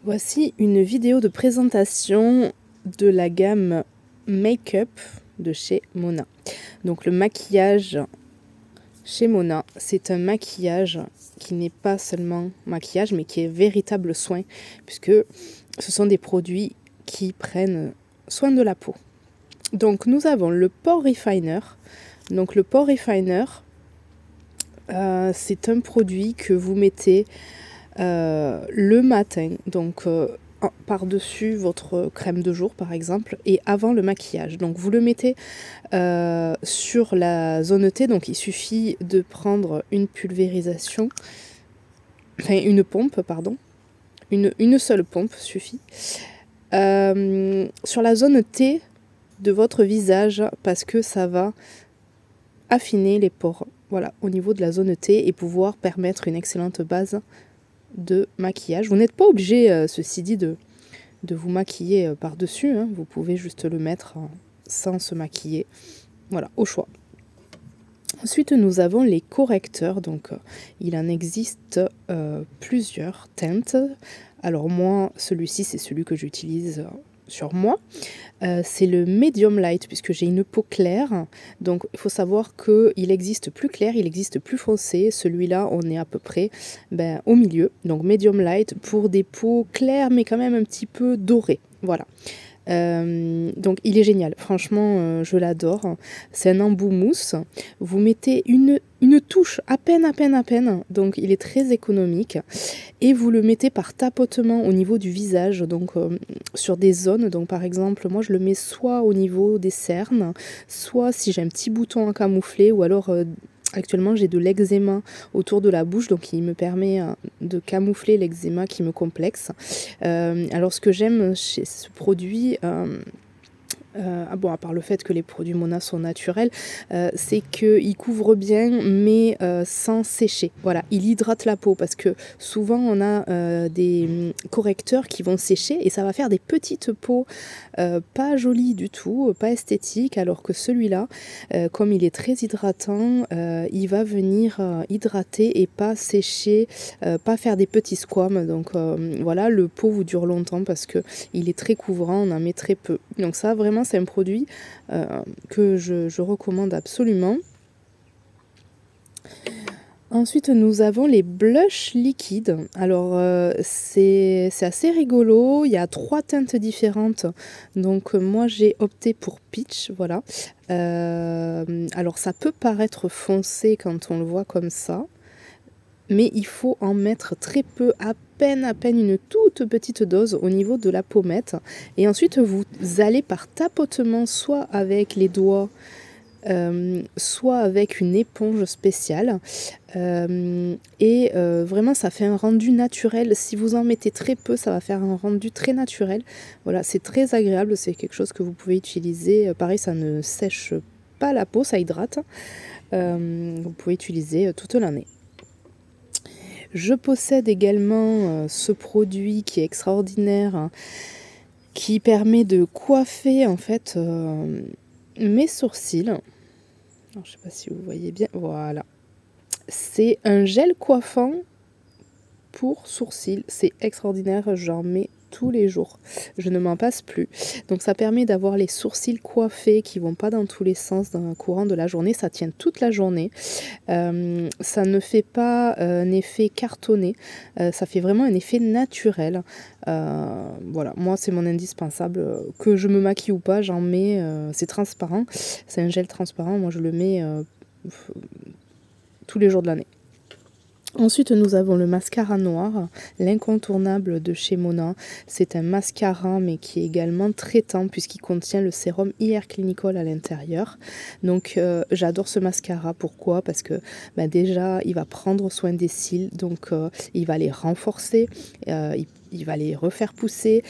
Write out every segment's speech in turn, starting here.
Voici une vidéo de présentation de la gamme Make-up de chez Mona. Donc le maquillage chez Mona, c'est un maquillage qui n'est pas seulement maquillage, mais qui est véritable soin, puisque ce sont des produits qui prennent soin de la peau. Donc nous avons le Pore Refiner. Donc le Pore Refiner, c'est un produit que vous mettez le matin, donc par-dessus votre crème de jour par exemple, et avant le maquillage. Donc vous le mettez sur la zone T, donc il suffit de prendre une pulvérisation, enfin une pompe, pardon, une seule pompe suffit, sur la zone T de votre visage, parce que ça va affiner les pores, voilà, au niveau de la zone T, et pouvoir permettre une excellente base de maquillage. Vous n'êtes pas obligé, ceci dit, de vous maquiller par-dessus, hein. Vous pouvez juste le mettre sans se maquiller. Voilà, au choix. Ensuite, nous avons les correcteurs. Donc, il en existe plusieurs teintes. Alors moi, celui-ci, c'est celui que j'utilise sur moi. C'est le medium light, puisque j'ai une peau claire. Donc il faut savoir qu'il existe plus clair, il existe plus foncé. Celui-là, on est à peu près au milieu. Donc medium light pour des peaux claires, mais quand même un petit peu dorées. Voilà. Donc il est génial, franchement je l'adore. C'est un embout mousse. Vous mettez une touche à peine, donc il est très économique, et vous le mettez par tapotement au niveau du visage, donc sur des zones. Donc par exemple moi je le mets soit au niveau des cernes, soit si j'ai un petit bouton à camoufler, ou alors actuellement j'ai de l'eczéma autour de la bouche, donc il me permet de camoufler l'eczéma qui me complexe. Alors ce que j'aime chez ce produit, à part le fait que les produits Mona sont naturels, c'est qu'il couvre bien, mais sans sécher. Voilà, il hydrate la peau, parce que souvent on a des correcteurs qui vont sécher et ça va faire des petites peaux pas jolies du tout, pas esthétiques, alors que celui-là, comme il est très hydratant, il va venir hydrater et pas sécher, pas faire des petits squames. Donc voilà, le pot vous dure longtemps parce que il est très couvrant, on en met très peu. Donc ça, vraiment, c'est un produit que je recommande absolument. Ensuite, nous avons les blushs liquides. Alors, c'est assez rigolo. Il y a 3 teintes différentes. Donc, moi, j'ai opté pour Peach. Voilà. Alors, ça peut paraître foncé quand on le voit comme ça, mais il faut en mettre très peu, à peine une toute petite dose au niveau de la pommette. Et ensuite, vous allez par tapotement, soit avec les doigts, soit avec une éponge spéciale, et vraiment ça fait un rendu naturel. Si vous en mettez très peu, ça va faire un rendu très naturel. Voilà, c'est très agréable, c'est quelque chose que vous pouvez utiliser. Pareil, ça ne sèche pas la peau, ça hydrate. Vous pouvez utiliser toute l'année. Je possède également ce produit qui est extraordinaire, hein, qui permet de coiffer en fait mes sourcils. Alors, je ne sais pas si vous voyez bien. Voilà. C'est un gel coiffant pour sourcils. C'est extraordinaire. J'en mets tous les jours. Je ne m'en passe plus. Donc ça permet d'avoir les sourcils coiffés qui vont pas dans tous les sens dans le courant de la journée. Ça tient toute la journée. Ça ne fait pas un effet cartonné. Ça fait vraiment un effet naturel. Voilà, moi c'est mon indispensable. Que je me maquille ou pas, j'en mets. C'est transparent. C'est un gel transparent. Moi je le mets tous les jours de l'année. Ensuite, nous avons le mascara noir, l'incontournable de chez Mona. C'est un mascara, mais qui est également traitant, puisqu'il contient le sérum Hair Clinical à l'intérieur. Donc, j'adore ce mascara. Pourquoi ? Parce que déjà, il va prendre soin des cils, donc il va les renforcer, il va les refaire pousser,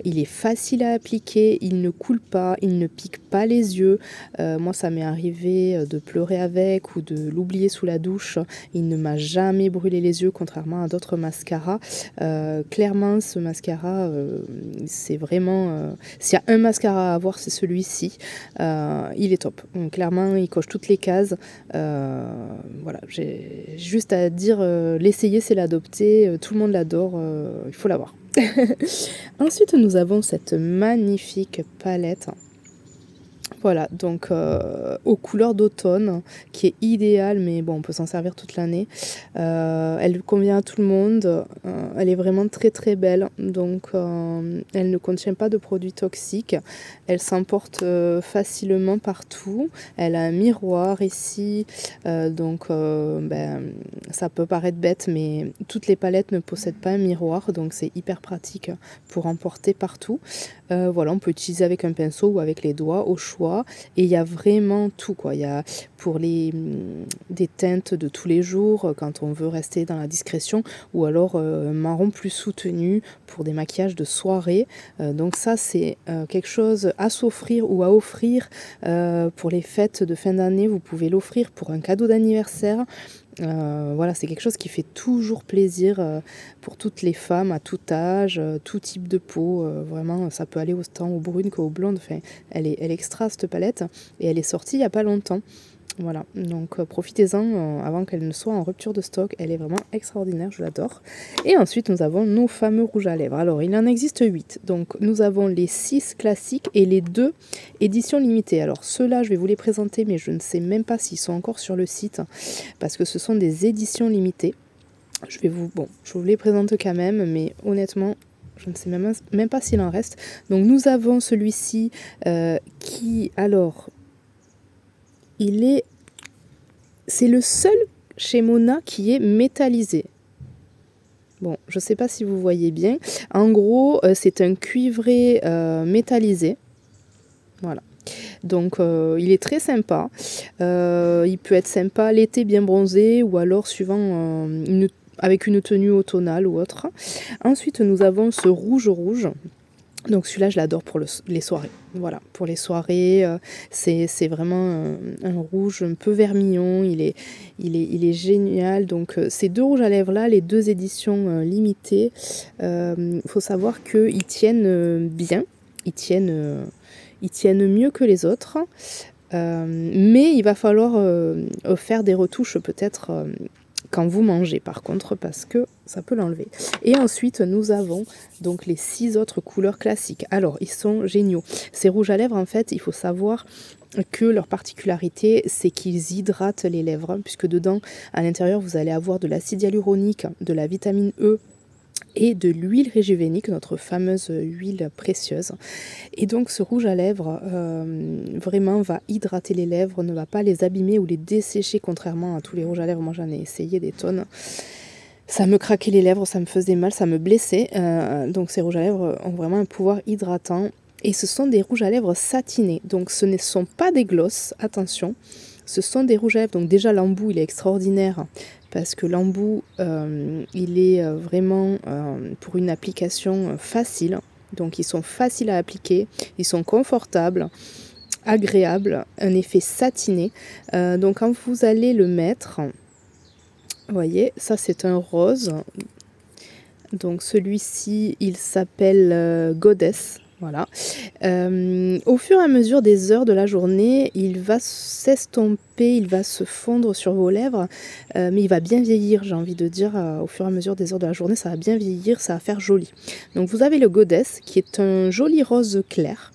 il est facile à appliquer, il ne coule pas, il ne pique pas les yeux. Moi, ça m'est arrivé de pleurer avec ou de l'oublier sous la douche. Il ne m'a jamais brûlé les yeux, contrairement à d'autres mascaras. Clairement, ce mascara, c'est vraiment... s'il y a un mascara à avoir, c'est celui-ci. Il est top. Donc, clairement, il coche toutes les cases. Voilà, j'ai juste à dire, l'essayer, c'est l'adopter. Tout le monde l'adore. Il faut l'avoir. voir. Ensuite, nous avons cette magnifique palette. Voilà, donc aux couleurs d'automne, qui est idéale, mais bon, on peut s'en servir toute l'année. Elle convient à tout le monde, elle est vraiment très très belle, donc elle ne contient pas de produits toxiques, elle s'emporte facilement partout, elle a un miroir ici, donc ça peut paraître bête, mais toutes les palettes ne possèdent pas un miroir, donc c'est hyper pratique pour emporter partout. Voilà, on peut utiliser avec un pinceau ou avec les doigts au choix. Et il y a vraiment tout, quoi. Il y a pour des teintes de tous les jours, quand on veut rester dans la discrétion, ou alors un marron plus soutenu pour des maquillages de soirée. Donc ça, c'est quelque chose à s'offrir ou à offrir pour les fêtes de fin d'année. Vous pouvez l'offrir pour un cadeau d'anniversaire. Voilà, c'est quelque chose qui fait toujours plaisir pour toutes les femmes à tout âge, tout type de peau. Vraiment, ça peut aller autant aux brunes qu'aux blondes. Enfin, elle est extra cette palette et elle est sortie il n'y a pas longtemps. Voilà, donc profitez-en avant qu'elle ne soit en rupture de stock. Elle est vraiment extraordinaire, je l'adore. Et ensuite, nous avons nos fameux rouges à lèvres. Alors, il en existe 8. Donc, nous avons les 6 classiques et les 2 éditions limitées. Alors, ceux-là, je vais vous les présenter, mais je ne sais même pas s'ils sont encore sur le site, parce que ce sont des éditions limitées. Je vous les présente quand même, mais honnêtement, je ne sais même pas s'il en reste. Donc, nous avons celui-ci qui, alors... c'est le seul chez Mona qui est métallisé. Bon, je ne sais pas si vous voyez bien. En gros, c'est un cuivré métallisé. Voilà. Donc, il est très sympa. Il peut être sympa l'été bien bronzé ou alors suivant avec une tenue automnale ou autre. Ensuite, nous avons ce rouge. Donc celui-là, je l'adore pour les soirées. Voilà, pour les soirées, c'est vraiment un rouge un peu vermillon. Il est génial. Donc ces 2 rouges à lèvres-là, les 2 éditions limitées, faut savoir qu'ils tiennent bien. Ils tiennent mieux que les autres. Mais il va falloir faire des retouches peut-être quand vous mangez par contre, parce que ça peut l'enlever. Et ensuite nous avons donc les 6 autres couleurs classiques. Alors ils sont géniaux. Ces rouges à lèvres, en fait, il faut savoir que leur particularité, c'est qu'ils hydratent les lèvres, puisque dedans, à l'intérieur, vous allez avoir de l'acide hyaluronique, de la vitamine E et de l'huile régévénique, notre fameuse huile précieuse. Et donc ce rouge à lèvres vraiment va hydrater les lèvres, ne va pas les abîmer ou les dessécher, contrairement à tous les rouges à lèvres. Moi j'en ai essayé des tonnes. Ça me craquait les lèvres, ça me faisait mal, ça me blessait. Donc ces rouges à lèvres ont vraiment un pouvoir hydratant. Et ce sont des rouges à lèvres satinés. Donc ce ne sont pas des glosses, attention. Ce sont des rouges à lèvres. Donc déjà l'embout, il est extraordinaire. Parce que l'embout, il est vraiment pour une application facile. Donc ils sont faciles à appliquer, ils sont confortables, agréables, un effet satiné. Donc quand vous allez le mettre, vous voyez, ça c'est un rose. Donc celui-ci, il s'appelle Goddess. Voilà. Au fur et à mesure des heures de la journée, il va s'estomper, il va se fondre sur vos lèvres, mais il va bien vieillir, j'ai envie de dire. Au fur et à mesure des heures de la journée, ça va bien vieillir, ça va faire joli. Donc vous avez le Goddess, qui est un joli rose clair.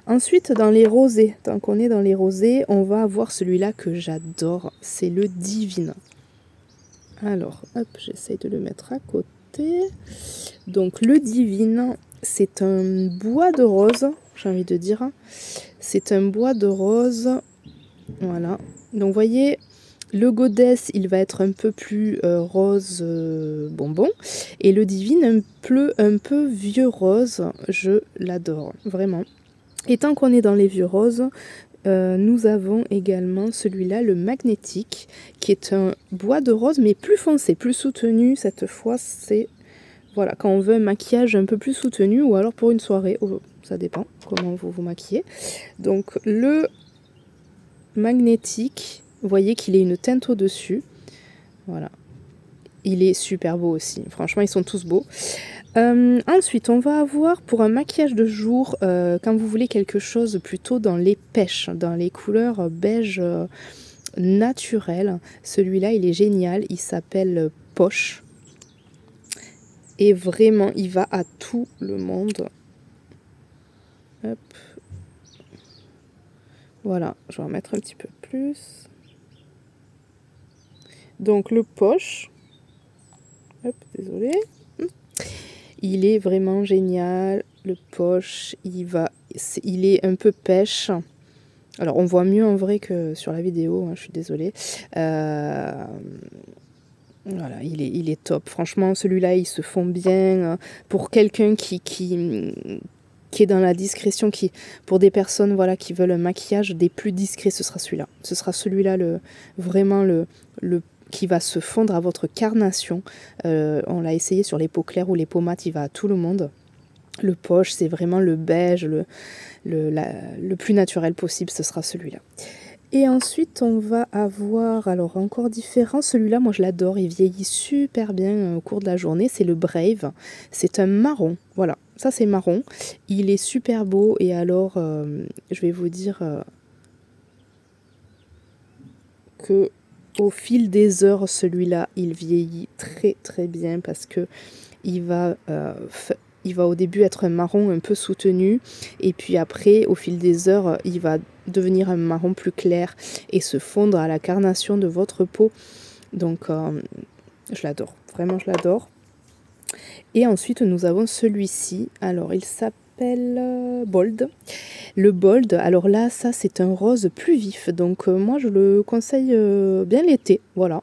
Ensuite, dans les rosés, tant qu'on est dans les rosés, on va avoir celui-là que j'adore, c'est le Divine. Alors, hop, j'essaye de le mettre à côté. Donc le Divine, c'est un bois de rose, j'ai envie de dire. C'est un bois de rose. Voilà. Donc vous voyez, le Goddess, il va être un peu plus rose bonbon. Et le Divine, un peu vieux rose. Je l'adore, vraiment. Et tant qu'on est dans les vieux roses, nous avons également celui-là, le Magnétique, qui est un bois de rose, mais plus foncé, plus soutenu. Cette fois, c'est... Voilà, quand on veut un maquillage un peu plus soutenu, ou alors pour une soirée, ça dépend comment vous vous maquillez. Donc le Magnétique, vous voyez qu'il est une teinte au-dessus. Voilà. Il est super beau aussi. Franchement, ils sont tous beaux. Ensuite, on va avoir pour un maquillage de jour, quand vous voulez quelque chose plutôt dans les pêches, dans les couleurs beige naturelles. Celui-là, il est génial. Il s'appelle Poche. Et vraiment, il va à tout le monde. Hop. Voilà, je vais en mettre un petit peu plus. Donc le poche. Hop, désolé. Il est vraiment génial. Le poche, il est un peu pêche. Alors on voit mieux en vrai que sur la vidéo, hein, je suis désolée. Voilà, il est top. Franchement, celui-là, il se fond bien. Pour quelqu'un qui est dans la discrétion, pour des personnes voilà, qui veulent un maquillage des plus discrets, ce sera celui-là. Ce sera celui-là vraiment le qui va se fondre à votre carnation. On l'a essayé sur les peaux claires ou les peaux mates, il va à tout le monde. Le poche, c'est vraiment le beige, le plus naturel possible, ce sera celui-là. Et ensuite, on va avoir, alors encore différent, celui-là, moi je l'adore, il vieillit super bien au cours de la journée, c'est le Brave, c'est un marron, voilà, ça c'est marron, il est super beau et alors, je vais vous dire que au fil des heures, celui-là, il vieillit très très bien parce que il va au début être un marron un peu soutenu et puis après au fil des heures il va devenir un marron plus clair et se fondre à la carnation de votre peau. Donc je l'adore, vraiment je l'adore. Et ensuite nous avons celui-ci, alors il s'appelle Bold. Le Bold, alors là ça c'est un rose plus vif, donc moi je le conseille bien l'été, voilà.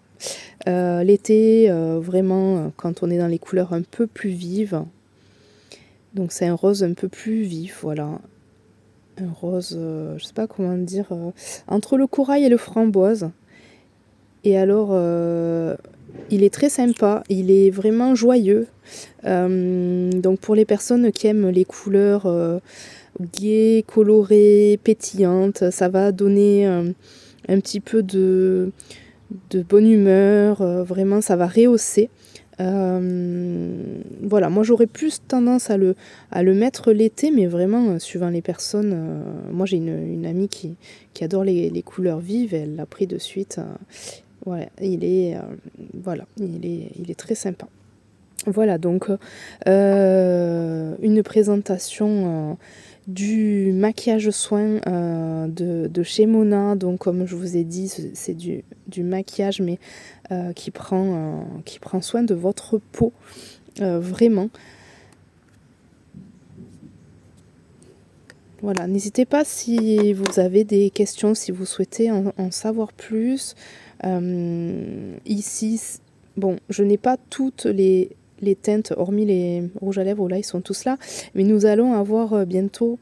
L'été, vraiment, quand on est dans les couleurs un peu plus vives. Donc c'est un rose un peu plus vif, voilà. Un rose, je sais pas comment dire, entre le corail et le framboise. Et alors, il est très sympa, il est vraiment joyeux. Donc pour les personnes qui aiment les couleurs gaies, colorées, pétillantes, ça va donner un petit peu de bonne humeur, vraiment ça va rehausser. Voilà, moi j'aurais plus tendance à le mettre l'été, mais vraiment suivant les personnes. Moi j'ai une amie qui adore les couleurs vives, et elle l'a pris de suite. Voilà, il est très sympa. Voilà, donc une présentation du maquillage soin de chez Mona. Donc comme je vous ai dit, c'est du maquillage mais qui prend soin de votre peau, vraiment. Voilà, n'hésitez pas si vous avez des questions, si vous souhaitez en savoir plus. Ici, bon, je n'ai pas toutes les teintes, hormis les rouges à lèvres, où là ils sont tous là, mais nous allons avoir bientôt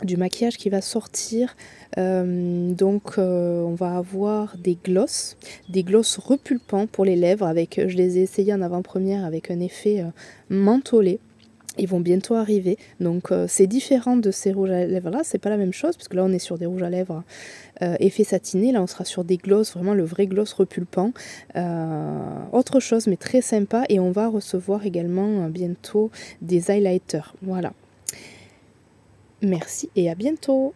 du maquillage qui va sortir. Donc on va avoir des gloss repulpants pour les lèvres, je les ai essayés en avant-première avec un effet mentholé. Ils vont bientôt arriver, donc c'est différent de ces rouges à lèvres là, c'est pas la même chose parce que là on est sur des rouges à lèvres effet satiné, là on sera sur des gloss, vraiment le vrai gloss repulpant, autre chose mais très sympa. Et on va recevoir également bientôt des highlighters. Voilà, merci et à bientôt.